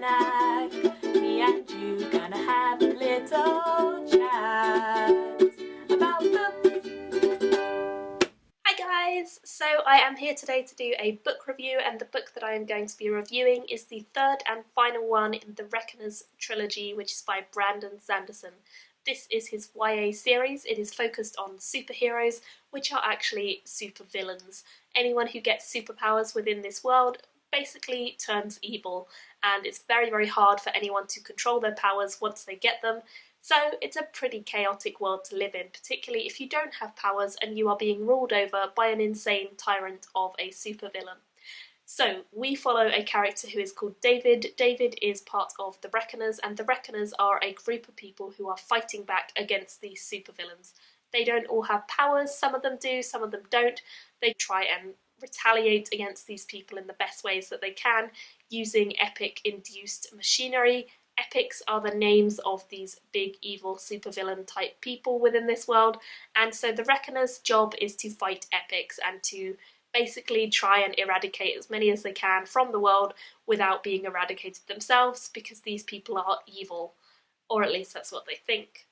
snack. Me and you gonna have a little chat about books. Hi guys! So I am here today to do a book review, and the book that I am going to be reviewing is the third and final one in the Reckoners trilogy, which is by Brandon Sanderson. This is his YA series. It is focused on superheroes, which are actually supervillains. Anyone who gets superpowers within this world basically turns evil, and it's very, very hard for anyone to control their powers once they get them. So it's a pretty chaotic world to live in, particularly if you don't have powers and you are being ruled over by an insane tyrant of a supervillain. So we follow a character who is called David. David is part of the Reckoners, and the Reckoners are a group of people who are fighting back against these supervillains. They don't all have powers, some of them do, some of them don't. They try and retaliate against these people in the best ways that they can, using epic-induced machinery. Epics are the names of these big evil supervillain type people within this world, and so the Reckoners' job is to fight epics and to basically try and eradicate as many as they can from the world without being eradicated themselves, because these people are evil, or at least that's what they think.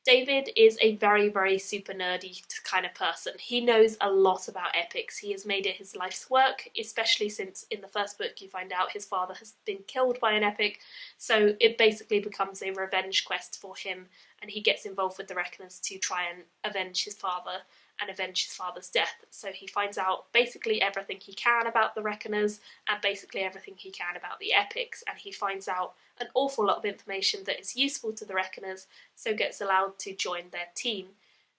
David is a very, very super nerdy kind of person. He knows a lot about epics. He has made it his life's work, especially since in the first book you find out his father has been killed by an epic, so it basically becomes a revenge quest for him, and he gets involved with the Reckoners to try and avenge his father and avenge his father's death. So he finds out basically everything he can about the Reckoners and basically everything he can about the epics, and he finds out an awful lot of information that is useful to the Reckoners, so gets allowed to join their team.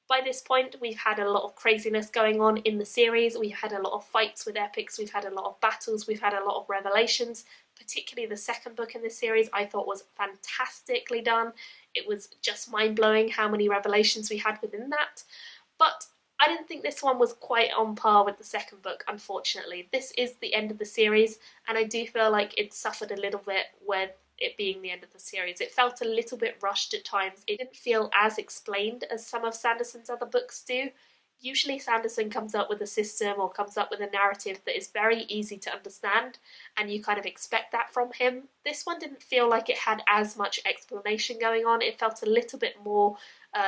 By this point, we've had a lot of craziness going on in the series. We've had a lot of fights with epics, we've had a lot of battles, we've had a lot of revelations. Particularly the second book in this series I thought was fantastically done. It was just mind-blowing how many revelations we had within that. But I didn't think this one was quite on par with the second book, unfortunately. This is the end of the series, and I do feel like it suffered a little bit with it being the end of the series. It felt a little bit rushed at times. It didn't feel as explained as some of Sanderson's other books do. Usually Sanderson comes up with a system or comes up with a narrative that is very easy to understand, and you kind of expect that from him. This one didn't feel like it had as much explanation going on. It felt a little bit more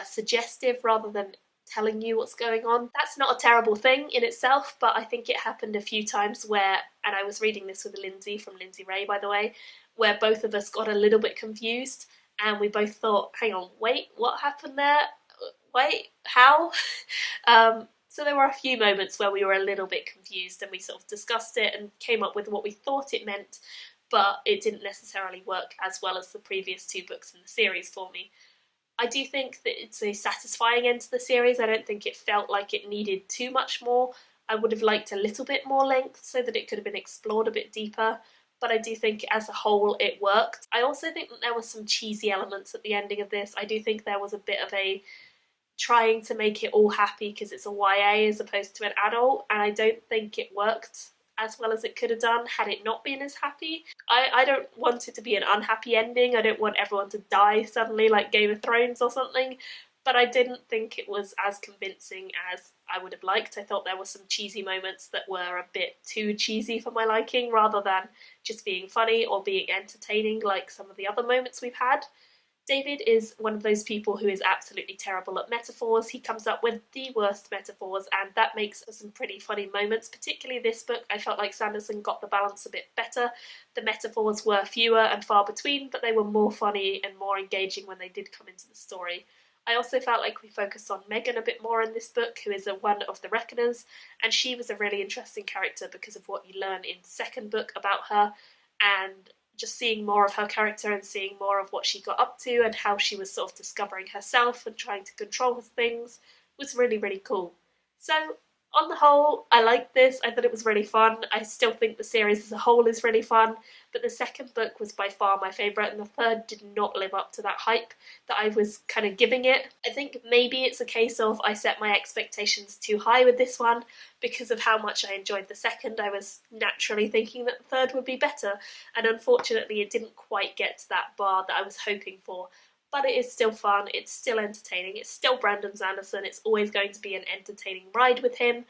suggestive rather than telling you what's going on. That's not a terrible thing in itself, but I think it happened a few times where, and I was reading this with Lindsay from Lindsay Ray by the way, where both of us got a little bit confused and we both thought, hang on, wait, what happened there? Wait, how? So there were a few moments where we were a little bit confused and we sort of discussed it and came up with what we thought it meant, but it didn't necessarily work as well as the previous two books in the series for me. I do think that it's a satisfying end to the series. I don't think it felt like it needed too much more. I would have liked a little bit more length so that it could have been explored a bit deeper, but I do think as a whole it worked. I also think that there were some cheesy elements at the ending of this. I do think there was a bit of a trying to make it all happy because it's a YA as opposed to an adult, and I don't think it worked as well as it could have done had it not been as happy. I don't want it to be an unhappy ending. I don't want everyone to die suddenly like Game of Thrones or something, but I didn't think it was as convincing as I would have liked. I thought there were some cheesy moments that were a bit too cheesy for my liking rather than just being funny or being entertaining like some of the other moments we've had. David is one of those people who is absolutely terrible at metaphors. He comes up with the worst metaphors, and that makes for some pretty funny moments. Particularly this book, I felt like Sanderson got the balance a bit better. The metaphors were fewer and far between, but they were more funny and more engaging when they did come into the story. I also felt like we focused on Megan a bit more in this book, who is one of the Reckoners, and she was a really interesting character because of what you learn in the second book about her, and just seeing more of her character and seeing more of what she got up to and how she was sort of discovering herself and trying to control things was really, really cool. So on the whole, I liked this. I thought it was really fun. I still think the series as a whole is really fun, but the second book was by far my favourite, and the third did not live up to that hype that I was kind of giving it. I think maybe it's a case of I set my expectations too high with this one because of how much I enjoyed the second. I was naturally thinking that the third would be better, and unfortunately it didn't quite get to that bar that I was hoping for. But it is still fun, it's still entertaining, it's still Brandon Sanderson, it's always going to be an entertaining ride with him,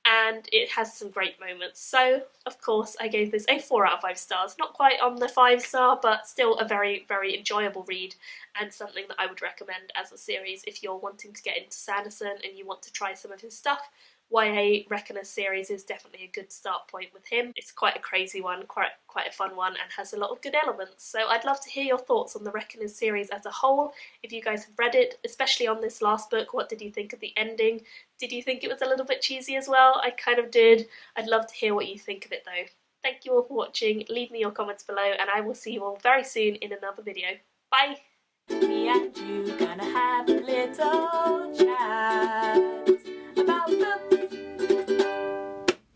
and it has some great moments. So of course I gave this a 4 out of 5 stars. Not quite on the 5-star, but still a very, very enjoyable read, and something that I would recommend as a series if you're wanting to get into Sanderson and you want to try some of his stuff. YA Reckoner series is definitely a good start point with him. It's quite a crazy one, quite a fun one, and has a lot of good elements. So I'd love to hear your thoughts on the Reckoner series as a whole. If you guys have read it, especially on this last book, what did you think of the ending? Did you think it was a little bit cheesy as well? I kind of did. I'd love to hear what you think of it though. Thank you all for watching. Leave me your comments below, and I will see you all very soon in another video. Bye! Me and you gonna have a little chat about the